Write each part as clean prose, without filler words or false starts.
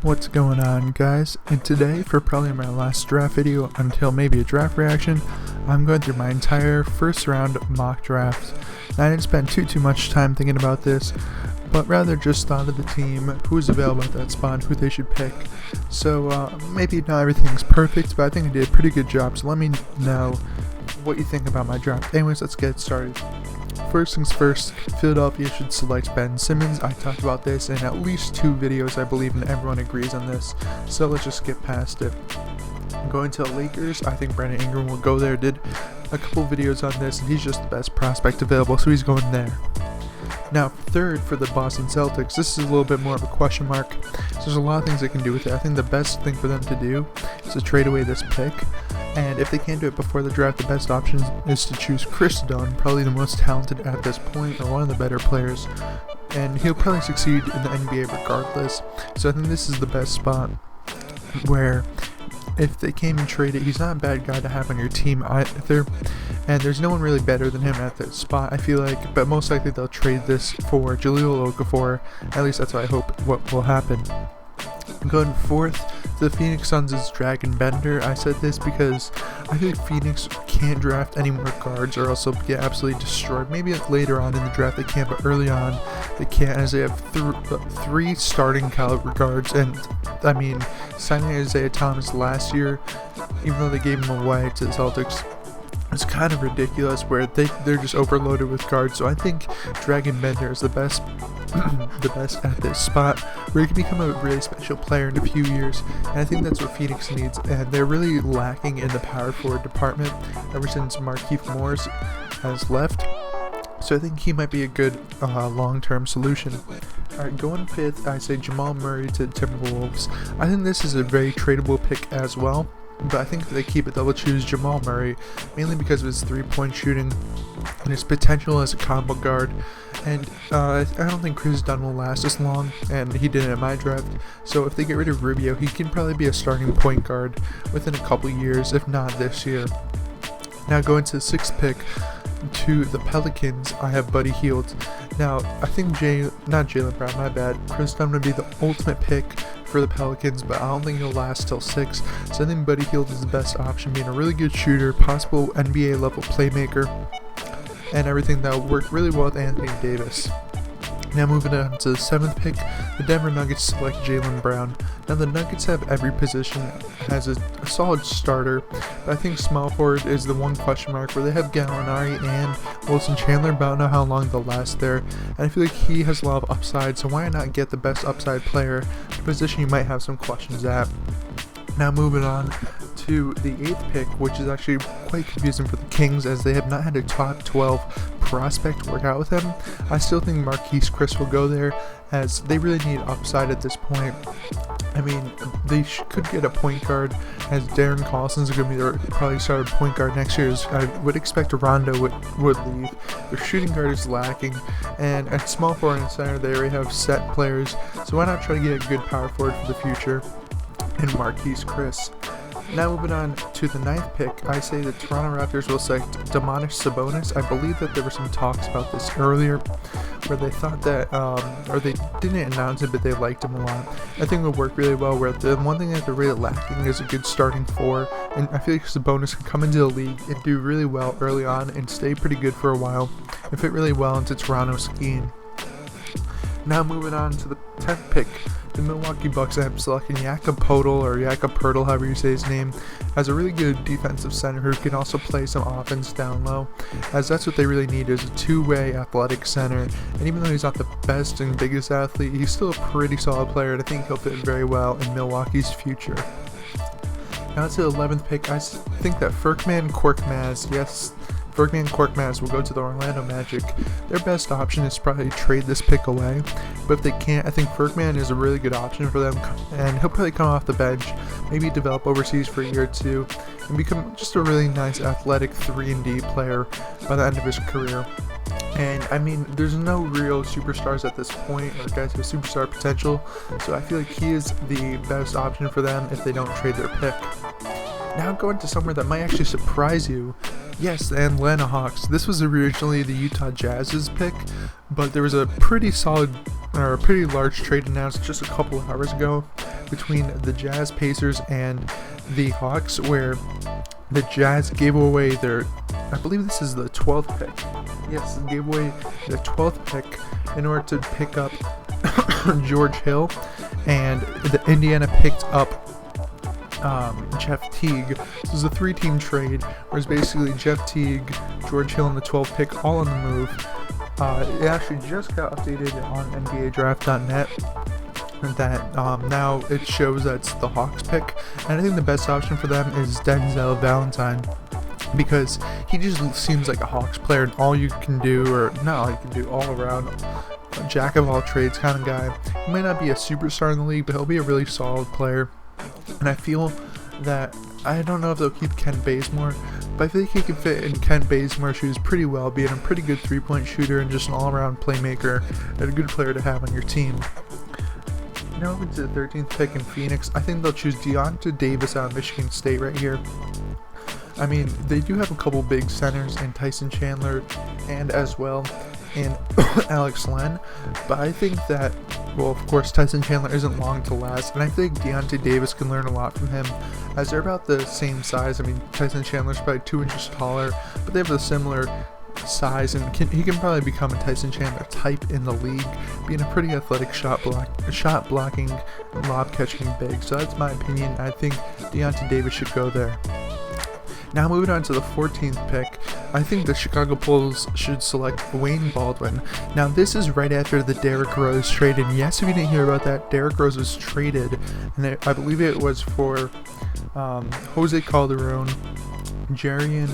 What's going on, guys? And today, for probably my last draft video until maybe a draft reaction, I'm going through my entire first round mock draft. Now, I didn't spend too much time thinking about this, but rather just thought of the team, who's available at that spot, who they should pick. So maybe not everything's perfect, but I think I did a pretty good job, so let me know what you think about my draft. Anyways, let's get started. First things first, Philadelphia should select Ben Simmons. I talked about this in at least 2 videos, I believe, and everyone agrees on this, so let's just skip past it. Going to the Lakers, I think Brandon Ingram will go there. Did a couple videos on this, and he's just the best prospect available, so he's going there. Now, third for the Boston Celtics, this is a little bit more of a question mark. So there's a lot of things they can do with it. I think the best thing for them to do is to trade away this pick. And if they can't do it before the draft, the best option is to choose Chris Dunn, probably the most talented at this point, or one of the better players. And he'll probably succeed in the NBA regardless. So I think this is the best spot where if they came and trade it, he's not a bad guy to have on your team either. And there's no one really better than him at that spot, I feel like. But most likely they'll trade this for Jahlil Okafor. At least that's what I hope what will happen. Going fourth to the Phoenix Suns is Dragon Bender. I said this because I feel like Phoenix can't draft any more guards or else they'll get absolutely destroyed. Maybe later on in the draft they can, but early on they can't, as they have 3 starting caliber guards. And I mean, signing Isaiah Thomas last year, even though they gave him away to the Celtics, it's kind of ridiculous where they're just overloaded with guards. So I think Dragon Bender is the best at this spot, where he can become a really special player in a few years. And I think that's what Phoenix needs, and they're really lacking in the power forward department ever since Markieff Morris has left. So I think he might be a good long-term solution. Alright, going 5th, I say Jamal Murray to Timberwolves. I think this is a very tradable pick as well. But I think if they keep it, they'll choose Jamal Murray, mainly because of his 3-point shooting and his potential as a combo guard. And I don't think Chris Dunn will last as long, and he didn't in my draft. So if they get rid of Rubio, he can probably be a starting point guard within a couple years, if not this year. Now going to the 6th pick, to the Pelicans, I have Buddy Hield. Now, I think not Jaylen Brown, my bad. Chris Dunn would be the ultimate pick for the Pelicans, but I don't think he'll last till 6. So I think Buddy Hield is the best option, being a really good shooter, possible NBA level playmaker, and everything that will work really well with Anthony Davis. Now moving on to the 7th pick, the Denver Nuggets select Jaylen Brown. Now the Nuggets have every position has a solid starter, but I think small forward is the one question mark, where they have Gallinari and Wilson Chandler, but I don't know how long they'll last there. And I feel like he has a lot of upside, so why not get the best upside player, the position you might have some questions at. Now moving on to the 8th pick, which is actually quite confusing for the Kings, as they have not had a top 12 prospect work out with them. I still think Marquise Chris will go there, as they really need upside at this point. I mean, they could get a point guard, as Darren Collison's going to be their probably started point guard next year. I would expect Rondo would leave. Their shooting guard is lacking, and at small forward and center they already have set players, so why not try to get a good power forward for the future in Marquise Chris. Now moving on to the 9th pick, I say the Toronto Raptors will select Domantas Sabonis. I believe that there were some talks about this earlier, where they thought that, or they didn't announce it, but they liked him a lot. I think it would work really well, where the one thing that they're really lacking is a good starting 4, and I feel like Sabonis can come into the league and do really well early on and stay pretty good for a while and fit really well into Toronto's scheme. Now moving on to the 10th pick, the Milwaukee Bucks have selected Jakob Poeltl, however you say his name, as a really good defensive center who can also play some offense down low, as that's what they really need, is a 2-way athletic center. And even though he's not the best and biggest athlete, he's still a pretty solid player, and I think he'll fit very well in Milwaukee's future. Now to the 11th pick, I think that Furkan Korkmaz will go to the Orlando Magic. Their best option is probably trade this pick away, but if they can't, I think Furkan is a really good option for them, and he'll probably come off the bench, maybe develop overseas for a year or 2, and become just a really nice athletic 3-and-D player by the end of his career. And I mean, there's no real superstars at this point, or guys with superstar potential, so I feel like he is the best option for them if they don't trade their pick. Now going to somewhere that might actually surprise you. Yes, the Atlanta Hawks. This was originally the Utah Jazz's pick, but there was a pretty large trade announced just a couple of hours ago between the Jazz, Pacers, and the Hawks, where the Jazz gave away their, I believe this is the 12th pick. Yes, gave away the 12th pick in order to pick up George Hill, and the Indiana picked up Jeff Teague. This is a 3-team trade, whereas basically Jeff Teague, George Hill, and the 12th pick all on the move. It actually just got updated on NBADraft.net that now it shows that's the Hawks pick, and I think the best option for them is Denzel Valentine, because he just seems like a Hawks player, and all you can do, or not all you can do, all around jack of all trades kind of guy. He might not be a superstar in the league, but he'll be a really solid player. And I feel that, I don't know if they'll keep Kent Bazemore, but I feel like he can fit in Kent Bazemore's shoes pretty well, being a pretty good 3-point shooter and just an all-around playmaker and a good player to have on your team. Now over to the 13th pick in Phoenix. I think they'll choose Deonte Davis out of Michigan State right here. I mean, they do have a couple big centers in Tyson Chandler and as well in Alex Len, but I think that, well, of course, Tyson Chandler isn't long to last, and I think Deonte Davis can learn a lot from him, as they're about the same size. I mean, Tyson Chandler's probably 2 inches taller, but they have a similar size, and he can probably become a Tyson Chandler type in the league, being a pretty athletic shot blocking, lob catching big. So that's my opinion. I think Deonte Davis should go there. Now moving on to the 14th pick, I think the Chicago Bulls should select Wayne Baldwin. Now this is right after the Derrick Rose trade, and yes, if you didn't hear about that, Derrick Rose was traded, and I believe it was for Jose Calderon, Jeremy, I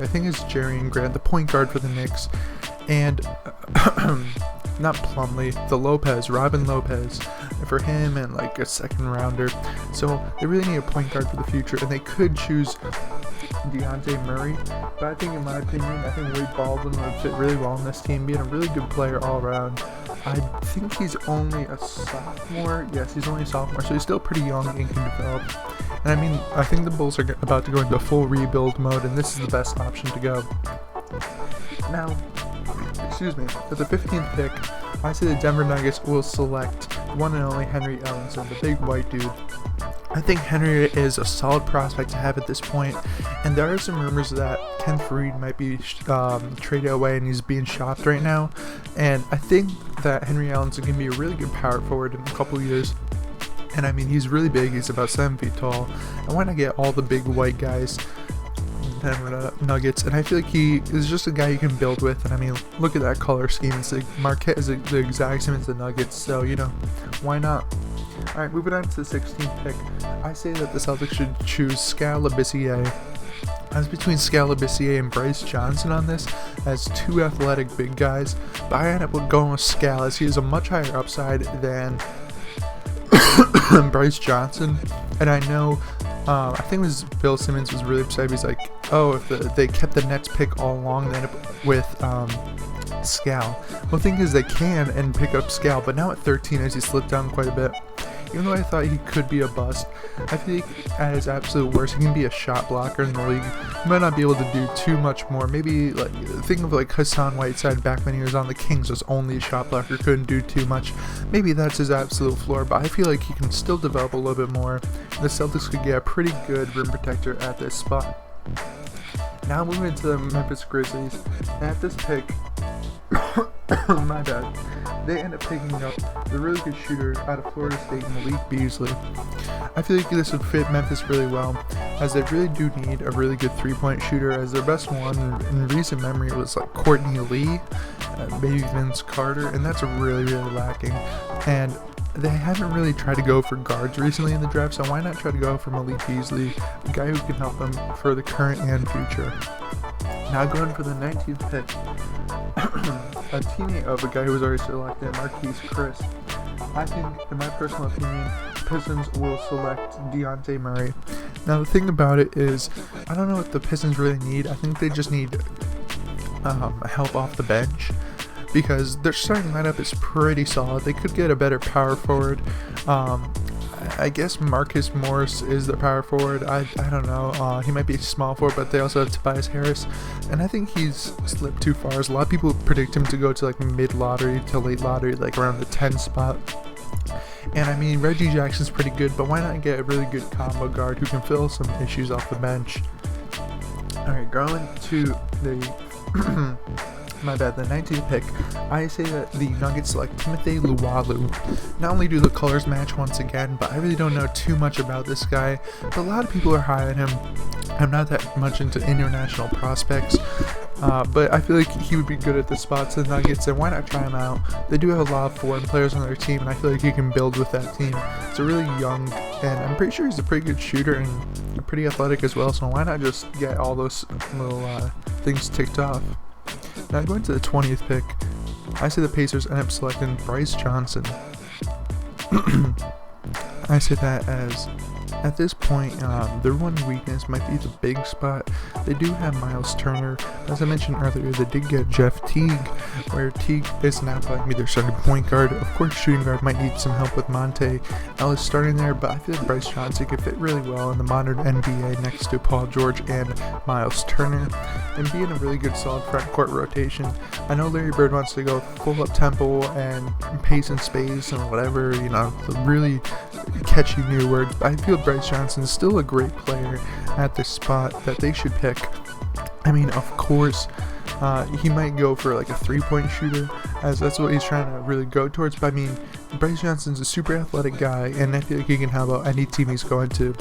think it's Jeremy Grant, the point guard for the Knicks, and not Plumlee, Robin Lopez, for him, and like a second rounder. So they really need a point guard for the future, and they could choose Dejounte Murray, but I think, in my opinion, I think Wade Baldwin would fit really well in this team, being a really good player all around. I think he's only a sophomore. Yes, he's only a sophomore, so he's still pretty young and can develop. And I mean, I think the Bulls are about to go into full rebuild mode, and this is the best option to go. Now, with the 15th pick, I say the Denver Nuggets will select one and only Henry Ellenson, the big white dude. I think Henry is a solid prospect to have at this point, and there are some rumors that Kenneth Faried might be traded away and he's being shopped right now, and I think that Henry Ellenson can be a really good power forward in a couple years. And I mean, he's really big, he's about 7 feet tall, and why not get all the big white guys, Denver Nuggets, and I feel like he is just a guy you can build with. And I mean, look at that color scheme, it's like Marquette is the exact same as the Nuggets, so you know, why not? Alright, moving on to the 16th pick, I say that the Celtics should choose Skal Labissiere. I was between Skal Labissiere and Bryce Johnson on this, as 2 athletic big guys, but I ended up going with Skal, as he has a much higher upside than Bryce Johnson. And I know, I think it was Bill Simmons was really upset. He's like, oh, if they kept the Nets pick all along, they end up with Skal. Well, the thing is, they can and pick up Skal, but now at 13, as he slipped down quite a bit, even though I thought he could be a bust, I think at his absolute worst, he can be a shot blocker in the league. He might not be able to do too much more. Maybe, like, think of like Hassan Whiteside back when he was on the Kings, was only a shot blocker, couldn't do too much. Maybe that's his absolute floor, but I feel like he can still develop a little bit more. The Celtics could get a pretty good rim protector at this spot. Now moving into the Memphis Grizzlies, and at this pick, my bad, they end up picking up the really good shooter out of Florida State, Malik Beasley. I feel like this would fit Memphis really well, as they really do need a really good 3-point shooter, as their best one in recent memory was like Courtney Lee, maybe Vince Carter, and that's really lacking. And they haven't really tried to go for guards recently in the draft, so why not try to go for Malik Beasley, a guy who can help them for the current and future. Now going for the 19th pick, a teammate of a guy who was already selected, Marquise Chris. I think, in my personal opinion, Pistons will select Dejounte Murray. Now the thing about it is, I don't know what the Pistons really need. I think they just need help off the bench, because their starting lineup is pretty solid. They could get a better power forward. I guess Marcus Morris is the power forward. I don't know. He might be small forward, but they also have Tobias Harris, and I think he's slipped too far. As a lot of people predict him to go to like mid lottery to late lottery, like around the 10 spot. And I mean, Reggie Jackson's pretty good, but why not get a really good combo guard who can fill some issues off the bench? Alright, going to the the 19th pick, I say that the Nuggets select Timothy Luwalu. Not only do the colors match once again, but I really don't know too much about this guy, but a lot of people are high on him. I'm not that much into international prospects, but I feel like he would be good at the spots of the Nuggets, and why not try him out? They do have a lot of foreign players on their team, and I feel like he can build with that team. It's a really young, and I'm pretty sure he's a pretty good shooter and pretty athletic as well, so why not just get all those little things ticked off? Now going to the 20th pick, I say the Pacers end up selecting Bryce Johnson. I say that as, at this point, their one weakness might be the big spot. They do have Miles Turner. As I mentioned earlier, they did get Jeff Teague, where Teague is now probably their starting point guard. Of course, shooting guard might need some help with Monte Ellis starting there, but I feel like Bryce Johnson could fit really well in the modern NBA next to Paul George and Miles Turner, and be in a really good solid front court rotation. I know Larry Bird wants to go full up tempo and pace and space and whatever, the really catchy new word. I feel Bryce Johnson is still a great player at this spot that they should pick. I mean, of course, he might go for like a three-point shooter, as that's what he's trying to really go towards. But I mean, Bryce Johnson's a super athletic guy, and I feel like he can help out any team he's going to.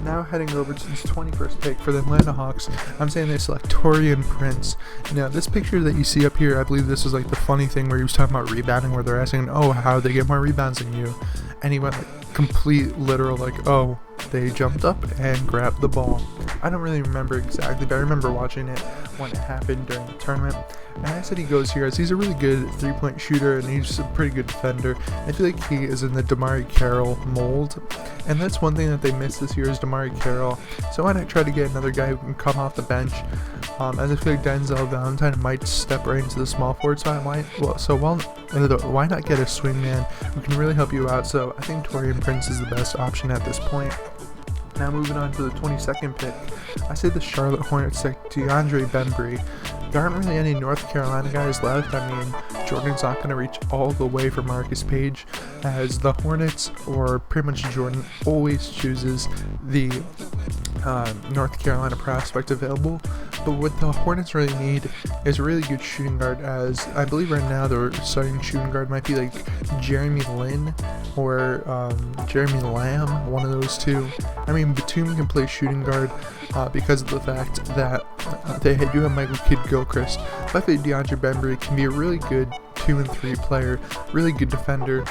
Now heading over to this 21st pick for the Atlanta Hawks, I'm saying they select Taurean Prince. Now, this picture that you see up here, I believe this is like the funny thing where he was talking about rebounding, where they're asking, oh, how they get more rebounds than you? And he went like complete literal, like, oh, they jumped up and grabbed the ball. I don't really remember exactly, but I remember watching it when it happened during the tournament. And I said he goes here as he's a really good three-point shooter, and he's a pretty good defender. I feel like he is in the DeMarre Carroll mold, and that's one thing that they missed this year is DeMarre Carroll. So why not try to get another guy who can come off the bench? As I feel like Denzel Valentine might step right into the small forward spot. Why not get a swingman who can really help you out? So I think Taurean Prince is the best option at this point. Now moving on to the 22nd pick, I say the Charlotte Hornets select DeAndre Bembry. There aren't really any North Carolina guys left. I mean, Jordan's not going to reach all the way for Marcus Page, as the Hornets, or pretty much Jordan, always chooses the North Carolina prospect available. But what the Hornets really need is a really good shooting guard, as I believe right now their starting shooting guard might be like Jeremy Lin or Jeremy Lamb, one of those two. I mean, Batum can play shooting guard because of the fact that they do have Michael Kidd-Gilchrist. But I think DeAndre Bembry can be a really good 2 and 3 player, really good defender.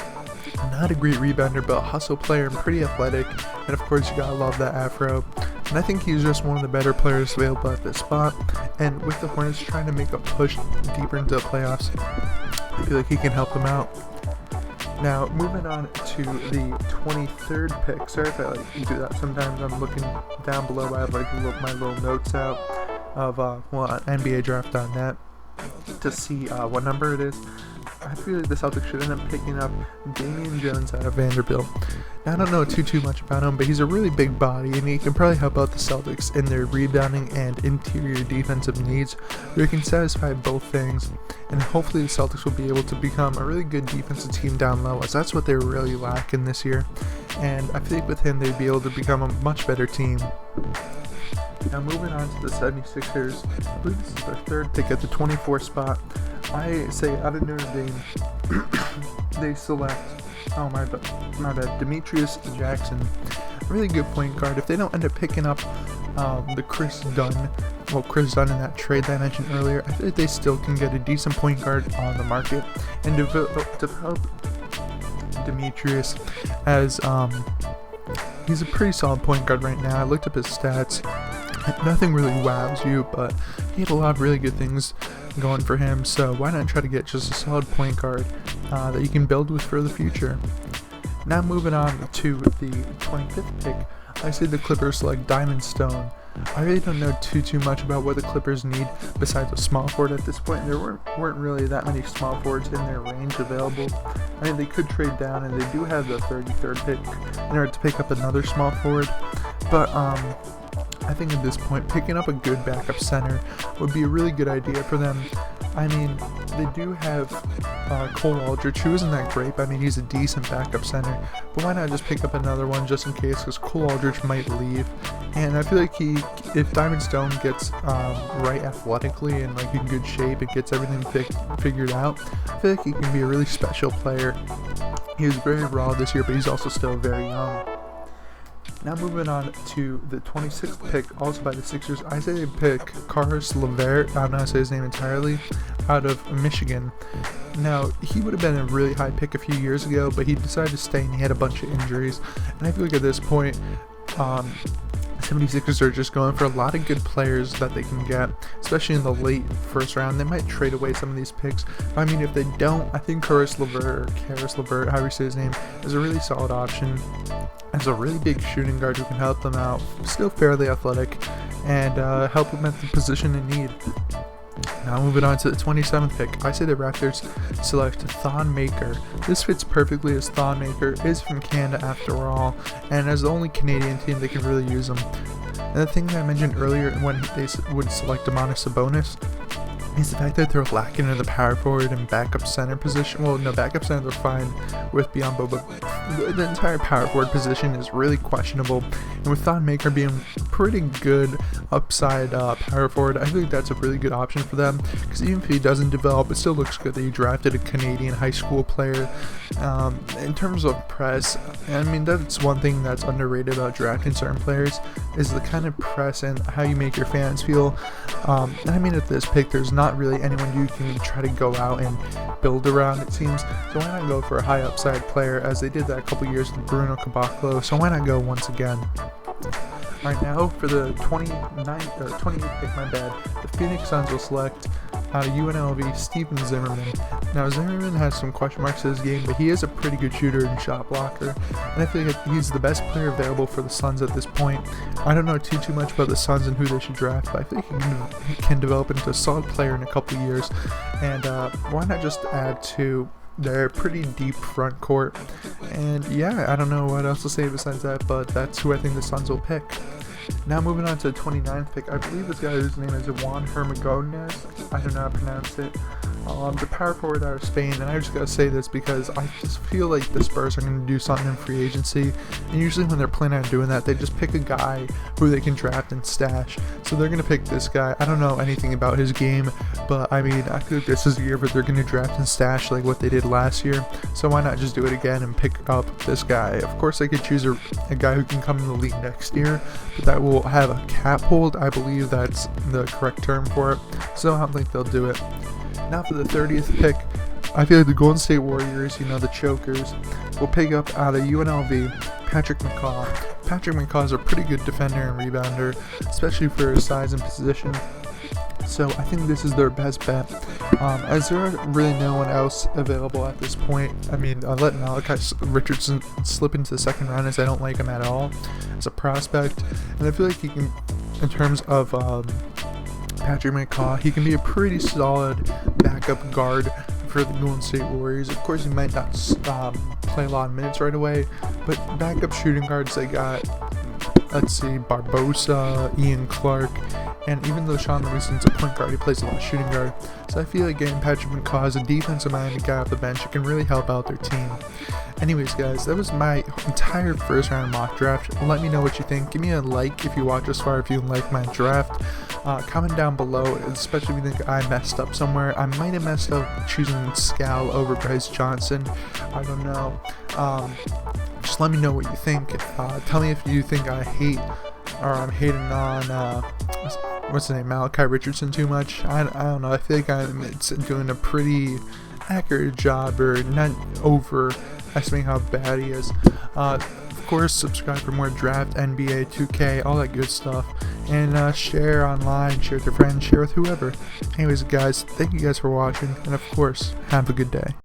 Not a great rebounder, but a hustle player and pretty athletic. And of course, you gotta love that afro. And I think he's just one of the better players available at this spot. And with the Hornets trying to make a push deeper into the playoffs, I feel like he can help them out. Now, moving on to the 23rd pick. Sorry if I do that sometimes. I'm looking down below. I have my little notes out of NBADraft.net to see what number it is. I feel like the Celtics should end up picking up Damian Jones out of Vanderbilt. Now, I don't know too much about him, but he's a really big body, and he can probably help out the Celtics in their rebounding and interior defensive needs, where he can satisfy both things, and hopefully the Celtics will be able to become a really good defensive team down low, as that's what they're really lacking this year, and I think with him they'd be able to become a much better team. Now moving on to the 76ers, I believe this is their third pick at the 24th spot. I say out of Notre Dame, they select, my bad, Demetrius Jackson. Really good point guard. If they don't end up picking up the Chris Dunn in that trade that I mentioned earlier, I think they still can get a decent point guard on the market and develop Demetrius as he's a pretty solid point guard right now. I looked up his stats. Nothing really wows you, but he had a lot of really good things going for him, so why not try to get just a solid point guard that you can build with for the future. Now moving on to the 25th pick, I say the Clippers select Diamond Stone. I really don't know too much about what the Clippers need besides a small forward at this point. There weren't really that many small forwards in their range available. I mean, they could trade down, and they do have the 33rd pick in order to pick up another small forward, but I think at this point, picking up a good backup center would be a really good idea for them. I mean, they do have Cole Aldrich, who isn't that great, but I mean he's a decent backup center. But why not just pick up another one just in case, because Cole Aldrich might leave. And I feel like if Diamond Stone gets right athletically and like in good shape and gets everything figured out, I feel like he can be a really special player. He was very raw this year, but he's also still very young. Now moving on to the 26th pick, also by the Sixers, I say they pick Caris LeVert, I don't know how to say his name entirely, out of Michigan. Now, he would have been a really high pick a few years ago, but he decided to stay and he had a bunch of injuries. And I feel like at this point, 76ers are just going for a lot of good players that they can get, especially in the late first round. They might trade away some of these picks, but I mean, if they don't, I think Caris LeVert, however you say his name, is a really solid option. As a really big shooting guard who can help them out, still fairly athletic, and help them at the position in need. Now moving on to the 27th pick, I say the Raptors select Thon Maker. This fits perfectly as Thon Maker is from Canada after all, and as the only Canadian team they can really use him. And the thing that I mentioned earlier when they would select Domantas Sabonis is the fact that they're lacking in the power forward and backup center position. Well, no, backup center they're fine with Biyombo, but the entire power forward position is really questionable. And with Thon Maker being pretty good upside power forward, I think that's a really good option for them, because even if he doesn't develop, it still looks good that you drafted a Canadian high school player. In terms of press, I mean, that's one thing that's underrated about drafting certain players, is the kind of press and how you make your fans feel. And I mean, at this pick, there's not really anyone you can try to go out and build around, it seems. So why not go for a high upside player, as they did that a couple years with Bruno Caboclo? So why not go once again? Alright, now for the 28th pick, my bad, the Phoenix Suns will select out of UNLV Steven Zimmerman. Now Zimmerman has some question marks to his game, but he is a pretty good shooter and shot blocker, and I feel like he's the best player available for the Suns at this point. I don't know too much about the Suns and who they should draft, but I think he can develop into a solid player in a couple years. And why not just add to their pretty deep front court? And yeah, I don't know what else to say besides that, but that's who I think the Suns will pick. Now moving on to the 29th pick, I believe this guy whose name is Juan Hermogones, I don't know how to pronounce it, the power forward out of Spain. And I just gotta say this because I just feel like the Spurs are going to do something in free agency, and usually when they're planning on doing that, they just pick a guy who they can draft and stash. So they're going to pick this guy. I don't know anything about his game, but I mean, I feel like this is the year where they're going to draft and stash like what they did last year. So why not just do it again and pick up this guy? Of course, they could choose a guy who can come in the league next year, but that will have a cap hold. I believe that's the correct term for it. So I don't think they'll do it. Now for the 30th pick, I feel like the Golden State Warriors, the Chokers, will pick up out of UNLV Patrick McCaw. Patrick McCaw is a pretty good defender and rebounder, especially for his size and position. So I think this is their best bet, as there are really no one else available at this point. I mean, I let Malachi Richardson slip into the second round, as I don't like him at all as a prospect, and I feel like he can, in terms of Patrick McCaw, he can be a pretty solid backup guard for the Golden State Warriors. Of course, he might not play a lot of minutes right away, but backup shooting guards, they got, let's see, Barbosa, Ian Clark, and even though Sean Livingston's a point guard, he plays a lot of shooting guard. So I feel like getting Patrick McCaw as a defensive-minded guy off the bench, it can really help out their team. Anyways, guys, that was my entire first round mock draft. Let me know what you think. Give me a like if you watch this far, if you like my draft. Comment down below, especially if you think I messed up somewhere. I might have messed up choosing Scal over Bryce Johnson. I don't know. Just let me know what you think. Tell me if you think I hate, or I'm hating on what's the name, Malachi Richardson too much. I don't know. I feel like I'm doing a pretty accurate job, or not overestimating how bad he is. Of course, subscribe for more draft, NBA, 2K, all that good stuff, and share online, share with your friends, share with whoever. Anyways, guys, thank you guys for watching, and of course, have a good day.